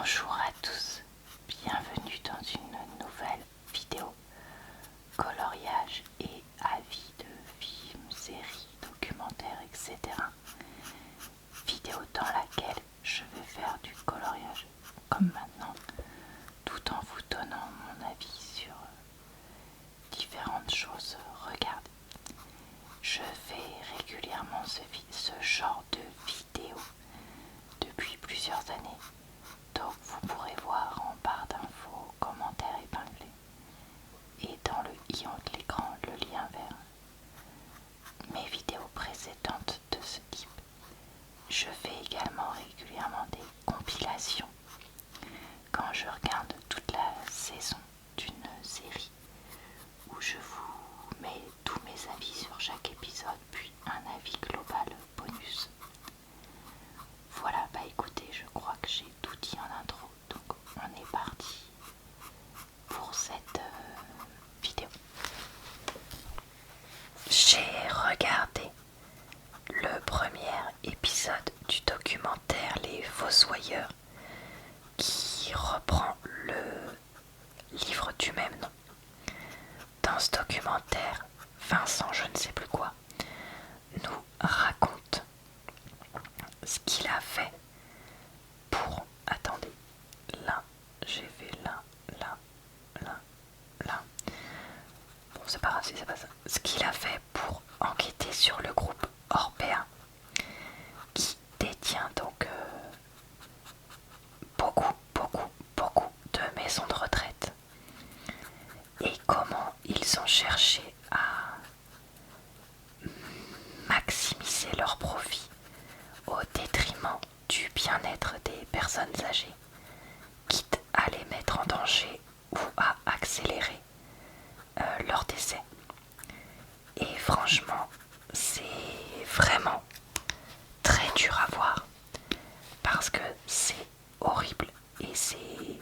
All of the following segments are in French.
Bonjour à tous, bienvenue dans une nouvelle vidéo coloriage et avis de films, séries, documentaires, etc. Vidéo dans laquelle je vais faire du coloriage comme maintenant, tout en vous donnant mon avis sur différentes choses. Regardez, je fais régulièrement ce genre de vidéo depuis plusieurs années. Donc vous pourrez voir en barre d'infos, commentaires épinglés et dans le i en haut de l'écran le lien vers mes vidéos précédentes de ce type. Je fais également régulièrement des compilations quand je regarde toute la saison d'une série où je vous mets tous mes avis sur chaque épisode puis un avis global bonus. Voilà, bah écoutez, je crois que j'ai tout dit en intro, donc on est parti pour cette vidéo. J'ai regardé le premier épisode du documentaire Les Fossoyeurs qui reprend le livre du même nom. Dans ce documentaire, Vincent je ne sais plus quoi nous raconte ce qu'il a fait pour... Attendez, là, j'ai fait là. Bon, c'est pas grave si c'est pas ça. Ce qu'il a fait pour enquêter sur le groupe Orpea, qui détient donc beaucoup de maisons de retraite. Et comment ils ont cherché à maximiser leurs profits au détriment du bien-être des personnes âgées, quitte à les mettre en danger ou à accélérer leur décès. Et franchement, c'est vraiment très dur à voir parce que c'est horrible et c'est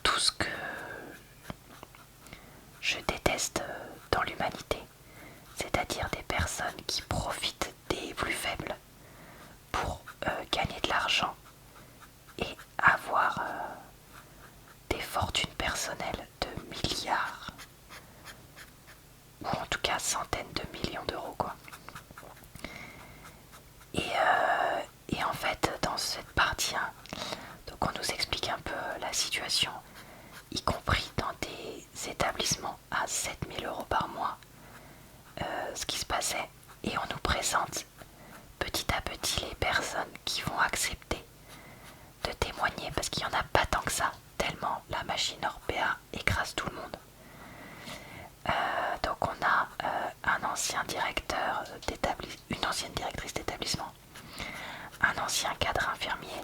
tout ce que je déteste dans l'humanité, c'est-à-dire des personnes qui profitent des plus faibles pour gagner de l'argent et avoir des fortunes personnelles de milliards ou en tout cas centaines de millions d'euros quoi. Et en fait dans cette partie 1, donc on nous explique un peu la situation, y compris dans des établissements à 7 000 € par mois, ce qui se passait, et on nous présente petit à petit les personnes qui vont accepter de témoigner parce qu'il n'y en a pas tant que ça, tellement la machine Orpea écrase tout le monde. Donc on a un ancien directeur une ancienne directrice d'établissement, un ancien cadre infirmier,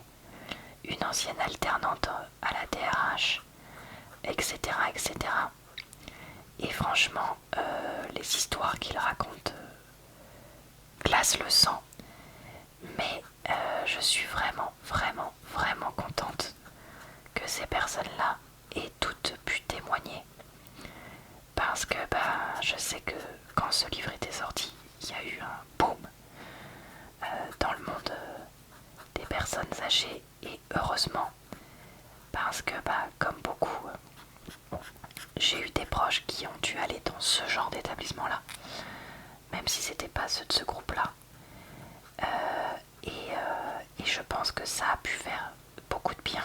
une ancienne alternante à la DRH, etc. etc. Et franchement, les histoires qu'il raconte glacent le sang. Mais je suis vraiment contente que ces personnes-là aient toutes pu témoigner. Parce que je sais que quand ce livre était sorti, il y a eu un boom dans le monde des personnes âgées, et heureusement, parce que comme beaucoup, j'ai eu des proches qui ont dû aller dans ce genre d'établissement-là, même si c'était pas ceux de ce groupe-là. Et je pense que ça a pu faire beaucoup de bien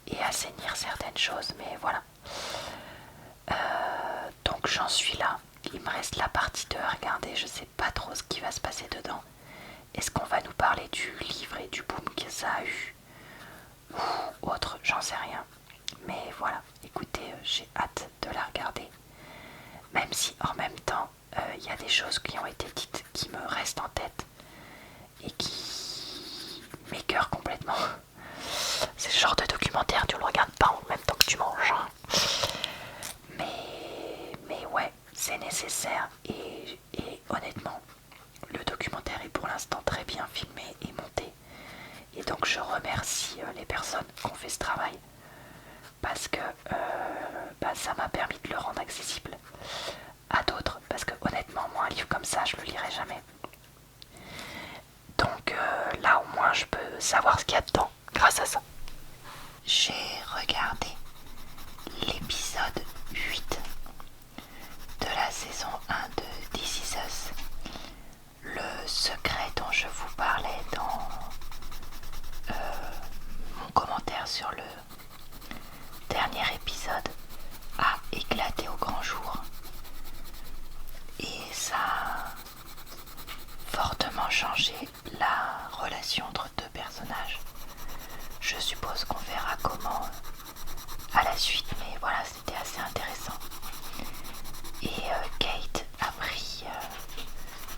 et assainir certaines choses, mais voilà. Donc j'en suis là. Il me reste la partie 2 à regarder, je sais pas trop ce qui va se passer dedans. Est-ce qu'on va nous parler du livre et du boom que ça a eu ou autre, j'en sais rien. Mais voilà, écoutez, j'ai hâte de la regarder. Même si en même temps, il y a des choses qui ont été dites qui me restent en tête et qui m'écœurent complètement. C'est ce genre de documentaire, tu le regardes pas en même temps que tu manges. Mais ouais, c'est nécessaire et honnêtement, le documentaire est pour l'instant très bien filmé et monté. Et donc je remercie les personnes qui ont fait ce travail parce que ça m'a permis de le rendre accessible à d'autres. Parce que honnêtement, moi un livre comme ça, je le lirai jamais. Donc là au moins je peux savoir ce qu'il y a dedans grâce à ça. J'ai regardé l'épisode 8 de la saison 1 de This Is Us. Le secret dont je vous parlais dans mon commentaire sur le dernier épisode a éclaté au grand jour. Et ça a fortement changé la relation entre deux personnages. Je suppose qu'on verra comment à la suite, mais voilà, c'était assez intéressant. Et Kate a pris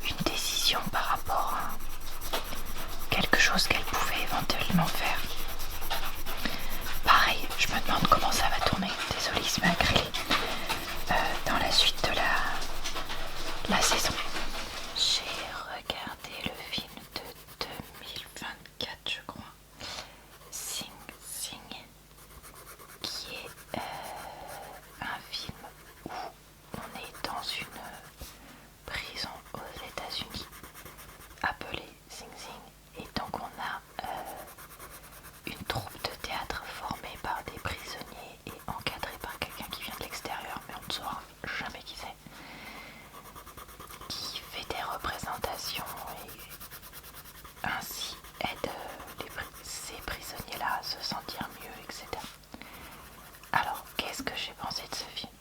une décision par rapport à quelque chose qu'elle pouvait éventuellement faire. Pareil, je me demande comment ça va tourner. Désolée, il se met à griller dans la suite de la saison. J'ai regardé le film de 2024, je crois, Sing Sing, qui est un film où on est dans une prison aux États-Unis appelée Sing Sing, et donc on a une troupe de théâtre formée par des prisonniers et encadrée par quelqu'un qui vient de l'extérieur, mais on ne saura jamais qui c'est, qui fait des représentations et ainsi aide ces prisonniers-là à se sentir mieux, etc. Alors, qu'est-ce que j'ai pensé de ce film?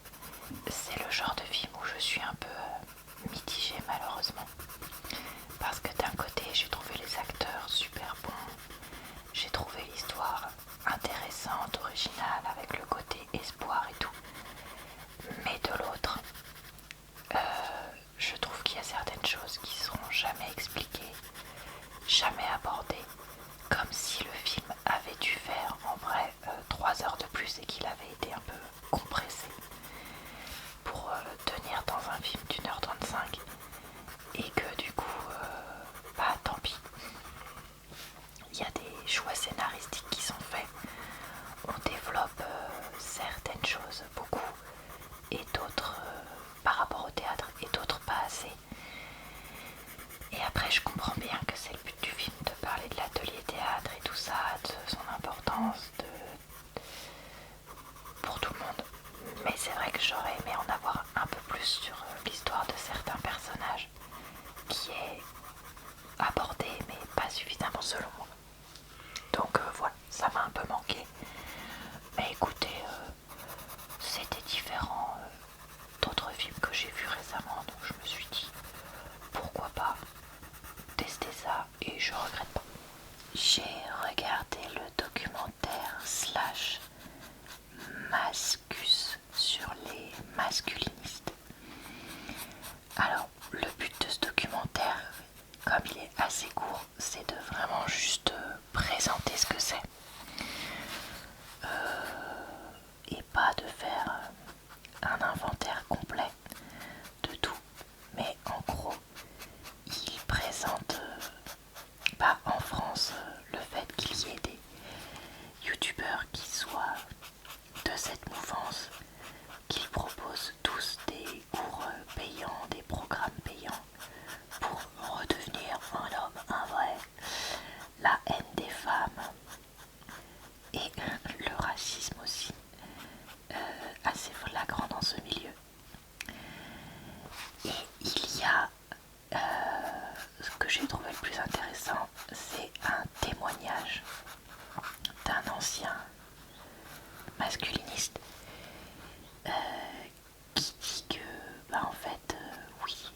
C'est le genre de film où je suis un peu mitigée, malheureusement, parce que d'un côté j'ai trouvé les acteurs super bons, j'ai trouvé l'histoire intéressante, originale, avec le côté espoir et tout, mais de l'autre je trouve qu'il y a certaines choses qui seront jamais expliquées, jamais abordées, comme si le film avait dû faire en vrai 3 heures de plus et qu'il avait été un peu compressé pour tenir dans un film d'1h35, et que du coup bah tant pis. Il y a des choix scénaristiques qui sont faits, on développe certaines choses beaucoup et d'autres par rapport au théâtre et d'autres pas assez. Et après je comprends bien que c'est le but du film de parler de l'atelier théâtre et tout ça, de son importance pour tout le monde. Mais c'est vrai que j'aurais aimé en avoir un peu plus sur l'histoire de certains personnages qui est abordée mais pas suffisamment selon moi. Donc voilà, ça m'a un peu manqué. Mais écoutez, c'était différent d'autres films que j'ai vus récemment, donc je me suis dit pourquoi pas tester ça et je regrette pas. J'ai regardé le documentaire slash Mascus sur les masculinistes. Alors le but de ce documentaire, comme il est assez court, c'est de vraiment juste présenter ce que c'est et pas de faire un inventaire complet de tout, mais en gros il présente en France le fait qu'il y ait des youtubeurs qui soient de cette mouvance, qu'ils proposent tous des cours payants, des programmes payants pour redevenir un homme, un vrai, la haine des femmes et le racisme aussi assez flagrant dans ce milieu. Et il y a ce que j'ai trouvé le plus intéressant, c'est un témoignage d'un ancien masculiniste qui dit que en fait oui,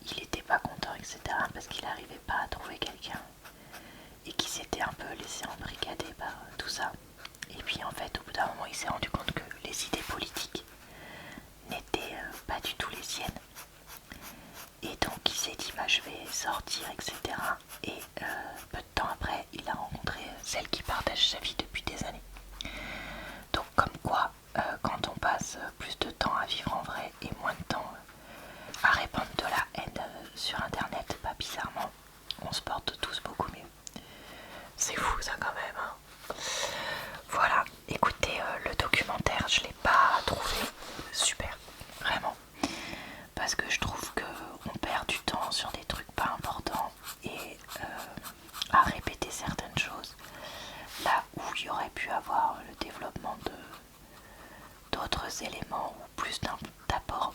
il était pas content, etc., parce qu'il n'arrivait pas à trouver quelqu'un et qui s'était un peu laissé embrigader par tout ça. Et puis en fait au bout d'un moment il s'est rendu compte que les idées politiques n'étaient pas du tout les siennes, et donc il s'est dit bah je vais sortir, etc. Et peu de temps après il a rencontré celle qui partage sa vie depuis des années. Donc comme quoi quand on passe plus de temps à vivre en vrai et moins de temps à répandre de la haine sur internet, bah bizarrement on se porte tous beaucoup mieux. C'est fou ça quand même, hein. Voilà, écoutez, le documentaire je l'ai pas trouvé super, vraiment, parce que je trouve qu'on perd du temps sur des trucs pas importants et à répéter certaines choses. y aurait pu avoir le développement d'autres éléments ou plus d'apport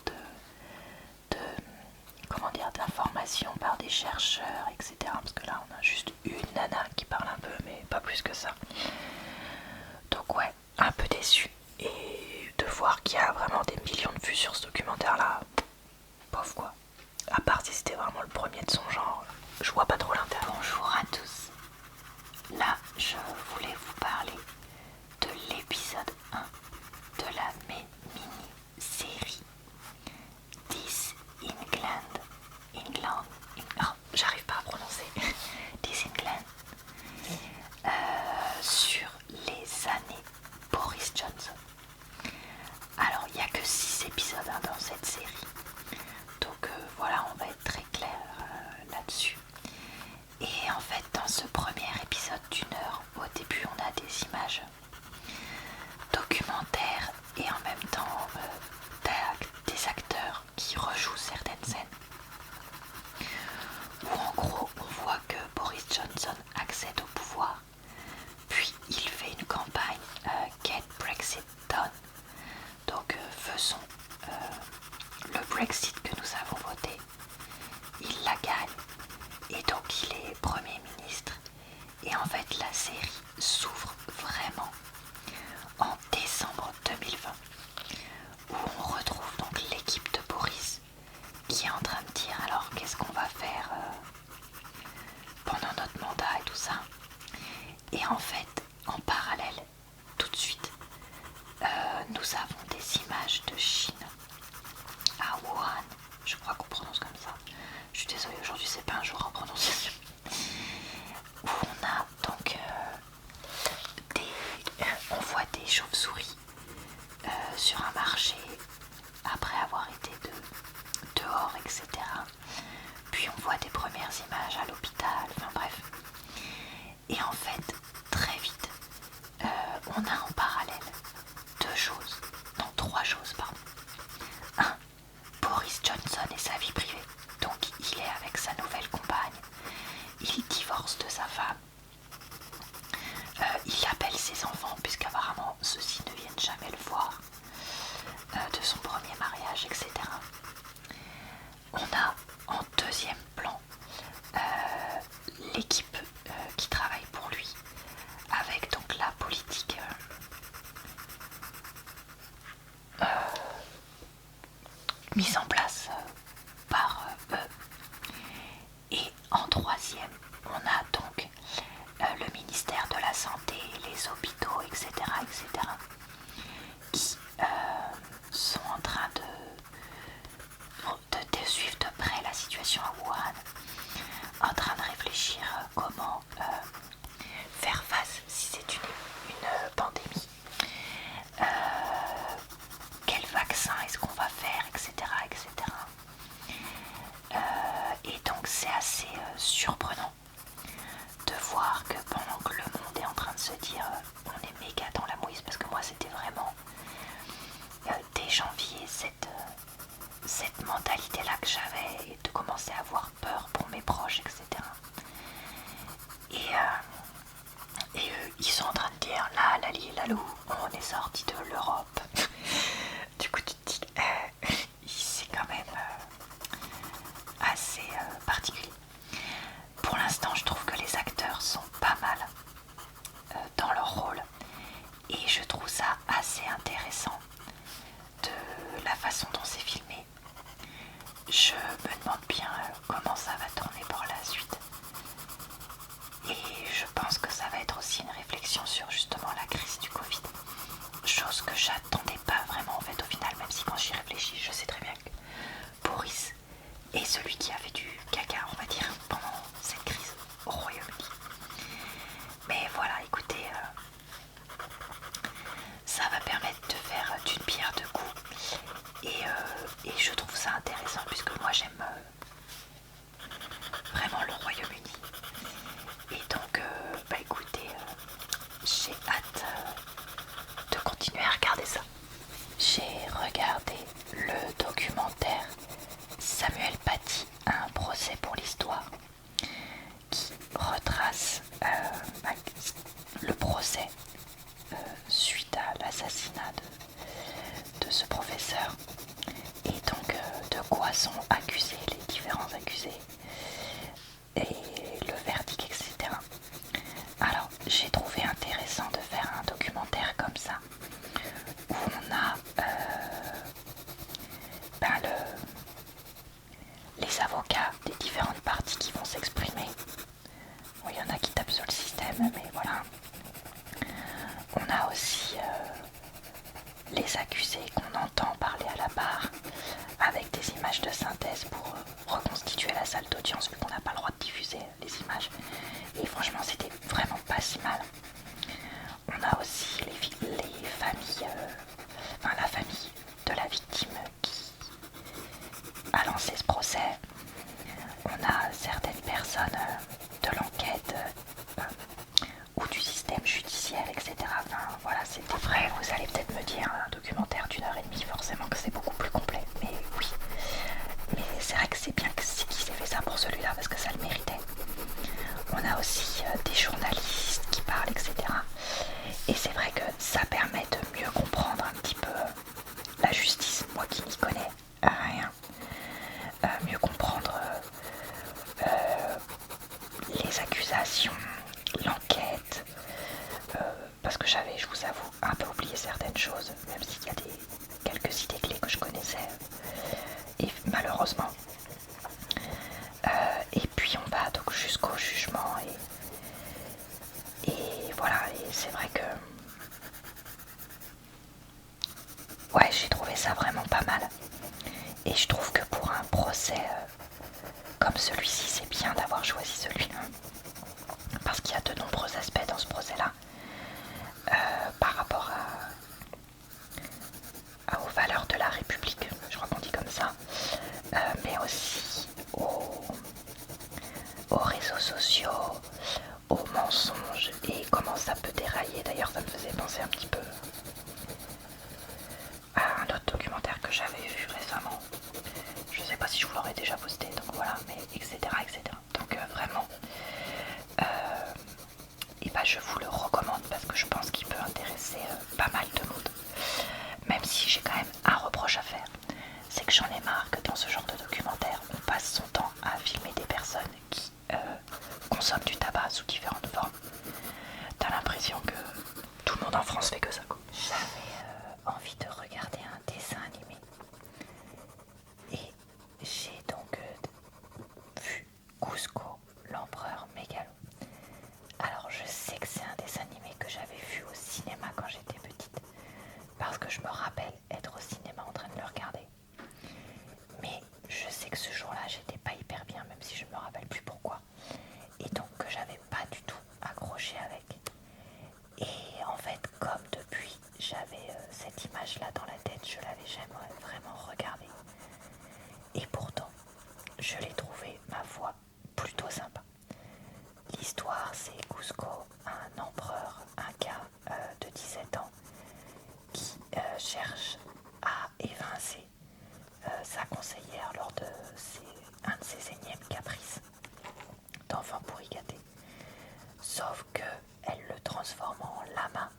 comment dire, d'informations par des chercheurs, etc. Parce que là on a juste une nana qui parle un peu, mais pas plus que ça. Donc ouais, un peu déçu. Et de voir qu'il y a vraiment des millions de vues sur ce documentaire là, pauvre quoi. À part si c'était vraiment le premier de son genre, je vois pas trop l'intérêt. Bonjour à tous. Là, je voulais vous parler de l'épisode 1 de la mini-série This England, oh, j'arrive pas à prononcer, This England, sur les années Boris Johnson. Alors, il n'y a que 6 épisodes dans cette série, donc voilà, on va être très clair là-dessus. Et en fait, dans ce premier épisode d'1 heure, au début, on a des images documentaires et en même temps des acteurs qui rejouent certaines scènes. Où en gros, on voit que Boris Johnson accède au pouvoir, puis il fait une campagne Get Brexit Done. Donc faisons le Brexit que nous avons voté. Il la gagne et donc il est Premier ministre. Et en fait la série s'ouvre vraiment en décembre 2020 où on retrouve donc l'équipe de Boris qui est en train de dire alors qu'est-ce qu'on va faire pendant notre mandat et tout ça. Et en fait en parallèle tout de suite nous avons des images de Chine à Wuhan, je crois qu'on prononce comme ça. Je suis désolée, aujourd'hui c'est pas un jour en prononciation. Où on a donc on voit des chauves-souris sur un marché après avoir été dehors, etc. Puis on voit des premières images à l'hôpital, enfin bref. Et en fait, très vite, on a en parallèle trois choses, pardon. 1. Boris Johnson et sa vie privée. Donc il est avec sa nouvelle compagne, il divorce de sa femme, il appelle ses enfants puisqu'apparemment ceux-ci ne viennent jamais le voir, de son premier mariage, etc. On a en deuxième plan l'équipe qui travaille pour lui, avec donc la politique mise en place par eux. Et en troisième, on a donc le ministère de la Santé, les hôpitaux, etc., qui sont en train de suivre de près la situation à Wuhan, en train de réfléchir comment faire face si c'est une pandémie, quel vaccin est-ce qu'on va faire, etc. Et donc c'est assez surprenant de voir que pendant que le monde est en train de se dire on est méga dans la mouise, parce que moi c'était vraiment dès janvier cette mentalité là que j'avais, de commencer à avoir peur pour mes proches, etc. Et eux, ils sont en train de dire là, Lali et Lalou, on est sortis de l'Europe. Du coup tu te dis c'est quand même assez particulier. Pour l'instant je trouve que les acteurs sont pas mal dans leur rôle, et je trouve ça assez intéressant de la façon dont c'est filmé. Je me demande bien comment ça va tourner pour la suite, et je pense que ça va être aussi une réflexion sur justement la crise du Covid, chose j'ai trouvé intéressant de faire un documentaire comme ça, où on a les avocats des différentes parties qui vont s'exprimer. Bon, il y en a qui tapent sur le système, mais voilà. On a aussi les accusés qu'on entend parler à la barre, avec des images de synthèse pour reconstituer la salle d'audience, vu qu'on n'a pas le droit de diffuser les images. Et franchement, c'était vraiment pas si mal. On a aussi les familles, la famille de la victime qui a lancé ce procès. On a certaines personnes de l'enquête ou du système judiciaire, etc. Enfin, voilà, c'était vrai. Vous allez peut-être me dire, un documentaire d'1h30, forcément que c'est beaucoup plus complet. Mais oui, mais c'est vrai que c'est bien qu'ils aient fait ça pour celui-là, parce que ça le méritait. On a aussi des journalistes qui parlent, etc. Et c'est vrai que ça permet de mieux comprendre un petit peu la justice, moi qui n'y connais rien. Mieux comprendre les accusations, l'enquête, parce que j'avais, je vous avoue, un peu oublié certaines choses, même s'il y a quelques idées clés que je connaissais, et malheureusement. Et puis on va donc jusqu'au jugement, et voilà, et c'est vrai que ouais, j'ai trouvé ça vraiment pas mal. Et je trouve que pour un procès comme celui-ci, c'est bien d'avoir choisi celui-là. Parce qu'il y a de nombreux aspects dans ce procès-là par rapport aux valeurs de la République, je crois qu'on dit comme ça, mais aussi aux réseaux sociaux, aux mensonges et comment ça peut dérailler. D'ailleurs, ça me faisait penser un petit peu à un autre documentaire que j'avais vu récemment. Je sais pas si je vous l'aurais déjà posté, donc voilà, mais etc. etc. Donc vraiment, et bah, je vous le recommande parce que je pense qu'il peut intéresser pas mal de monde. Même si j'ai quand même un reproche à faire, c'est que j'en ai marre que dans ce genre de documentaire, on passe son temps à filmer des personnes qui consomment du tabac sous différentes formes. T'as l'impression que tout le monde en France fait que ça, quoi. J'avais envie de regarder un dessin animé. Et j'ai donc vu Cusco, l'empereur mégalo. Alors je sais que c'est un dessin animé que j'avais vu au cinéma quand j'étais petite, parce que je me rappelle être au cinéma en train de le regarder. Mais je sais que ce jour-là j'étais pas hyper bien, même si je me rappelle plus pourquoi. Et donc que j'avais pas du tout accroché avec. Et en fait, comme depuis j'avais cette image-là dans la tête, je l'avais jamais vraiment regardée. Et pourtant, je l'ai trouvé, ma foi, plutôt sympa. L'histoire, c'est Cusco, un empereur, un gars de 17 ans qui cherche à évincer sa conseillère lors de un de ses énièmes caprices d'enfant pourri gâté. Sauf qu'elle le transforme en lama,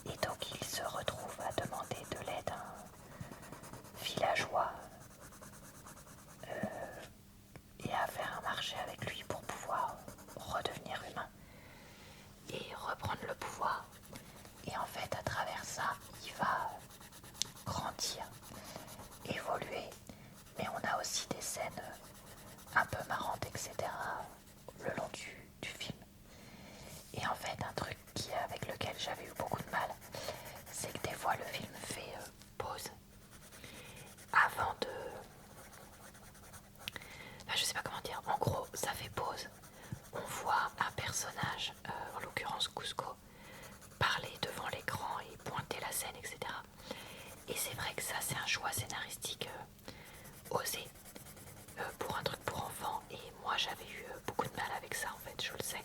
et donc il se retrouve à demander de l'aide à un villageois et à faire un marché avec lui pour pouvoir redevenir humain et reprendre le pouvoir. Et en fait, à travers ça, il va grandir, évoluer, mais on a aussi des scènes un peu marrantes, etc. le long du film. Et en fait, un truc avec lequel j'avais eu beaucoup de mal, c'est que des fois le film fait pause avant de... je sais pas comment dire, en gros ça fait pause. On voit un personnage, en l'occurrence Cusco, parler devant l'écran et pointer la scène, etc. Et c'est vrai que ça c'est un choix scénaristique osé pour un truc pour enfants, et moi j'avais eu beaucoup de mal avec ça en fait, je le sais.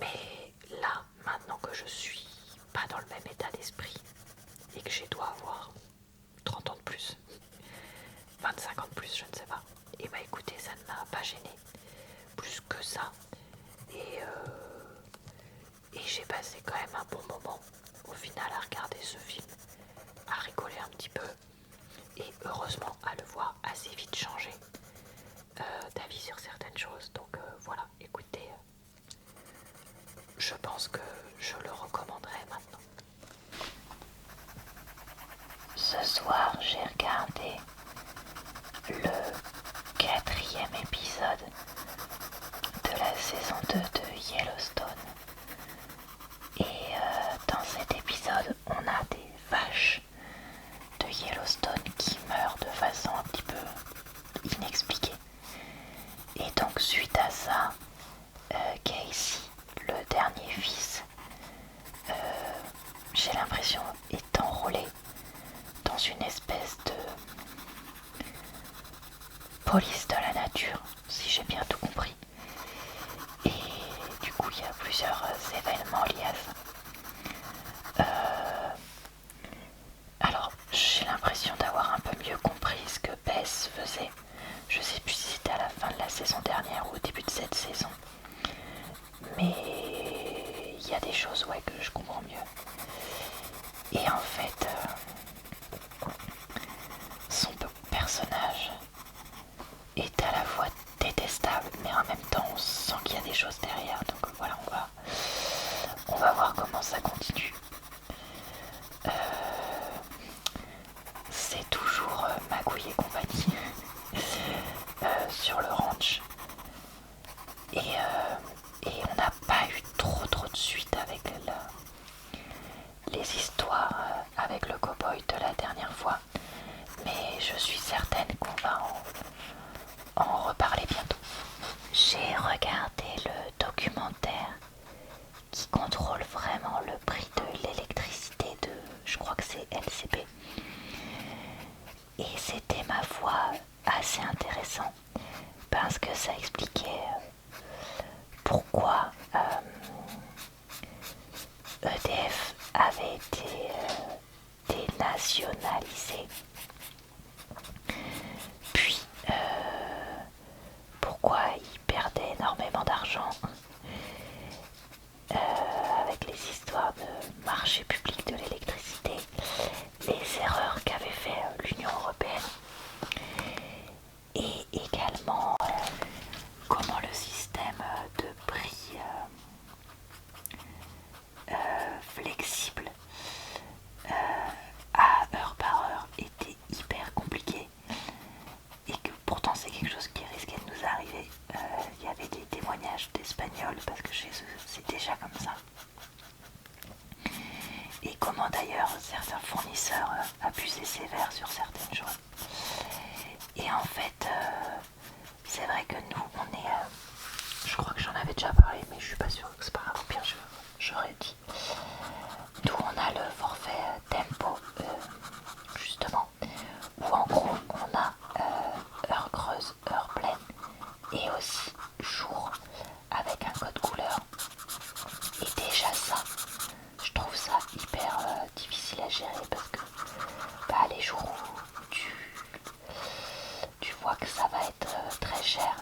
Mais là, maintenant que je suis pas dans le même état d'esprit et que je dois avoir 30 ans de plus, 25 ans de plus, je ne sais pas, et bah écoutez, ça ne m'a pas gêné plus que ça, et j'ai passé quand même un bon moment au final à regarder ce film, à rigoler un petit peu, et heureusement à le voir assez vite changer d'avis sur certaines choses. Donc voilà, écoutez, je pense que je le recommanderais maintenant. Ce soir, j'ai regardé le 4e épisode de la saison 2 de Yellowstone. Et dans cet épisode, on a des vaches de Yellowstone qui meurent de façon un petit peu inexpliquée. Et donc suite à ça, Casey, le dernier fils, j'ai l'impression est enrôlé dans une espèce de police de la nature, si j'ai bien tout compris. Et du coup, il y a plusieurs événements liés à ça. Alors, j'ai l'impression d'avoir un peu mieux compris ce que Bess faisait. Je sais plus si c'était à la fin de la saison dernière ou au début de cette saison. Mais il y a des choses que je comprends mieux. Et en fait, son personnage est à la fois détestable, mais en même temps on sent qu'il y a des choses derrière. Donc voilà, on va voir comment ça continue. C'est toujours Magouille et compagnie sur le ranch. Et on n'a pas eu trop de suite avec les histoires avec le cow-boy de la dernière fois. Mais je suis certaine qu'on va en reparler bientôt. J'ai regardé le documentaire qui contrôle vraiment le prix de l'électricité de, je crois que c'est LCP. Et c'était ma foi assez intéressant parce que ça expliquait pourquoi EDF avait été dénationalisé. Puis pourquoi il perdait énormément d'argent avec les histoires de marché public de l'électricité, les erreurs qu'avait fait l'Union européenne et également comment le système de prix flexible à heure par heure était hyper compliqué et que pourtant c'est quelque chose qui risquait de nous arriver. Il y avait des témoignages d'Espagnols parce que chez eux c'est déjà comme ça. Et comment d'ailleurs certains fournisseurs abusaient sévère sur certaines choses. Et en fait, c'est vrai que nous, on est... je crois que j'en avais déjà parlé, mais je suis pas sûre que c'est pas grave, au pire j'aurais dit. Nous, on a le forfait tempo, justement, où en gros, on a heure creuse, heure pleine, et aussi jour avec un code couleur. Et déjà ça, je trouve ça hyper difficile à gérer parce que les jours où tu vois que ça va être très cher,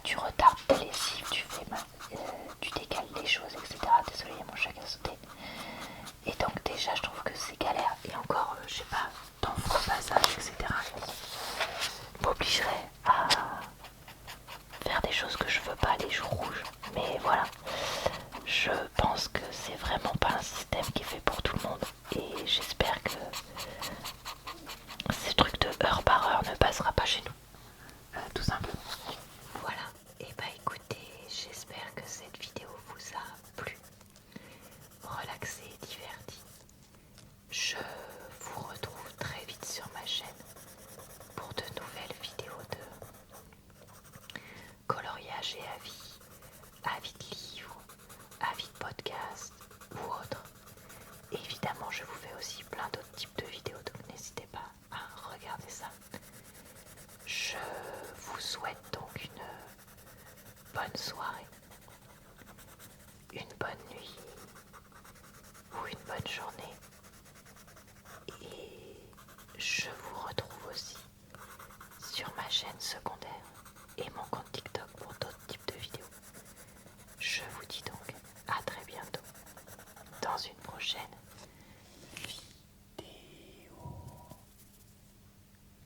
tu retardes tes lessives, tu décales les choses, etc. Désolé, mon chat qui a sauté. Et donc déjà je trouve que c'est galère. Et encore, je sais pas, temps de passage, etc. m'obligerait à faire des choses que je veux pas les jours rouges. Mais voilà, je pense que c'est vraiment pas un système qui est fait pour tout le monde. Et j'espère que ces trucs de heure par heure ne passera pas chez nous. Tout simplement. Voilà. Et écoutez, j'espère que cette vidéo vous a plu, relaxé et diverti. Je vous retrouve très vite sur ma chaîne pour de nouvelles vidéos de coloriage et avis de livres, avis de podcasts ou autres. Évidemment, je vous fais aussi plein d'autres types de vidéos, donc n'hésitez pas à regarder ça. Je vous souhaite donc une bonne soirée, une bonne nuit ou une bonne journée. Et je vous retrouve aussi sur ma chaîne secondaire et mon compte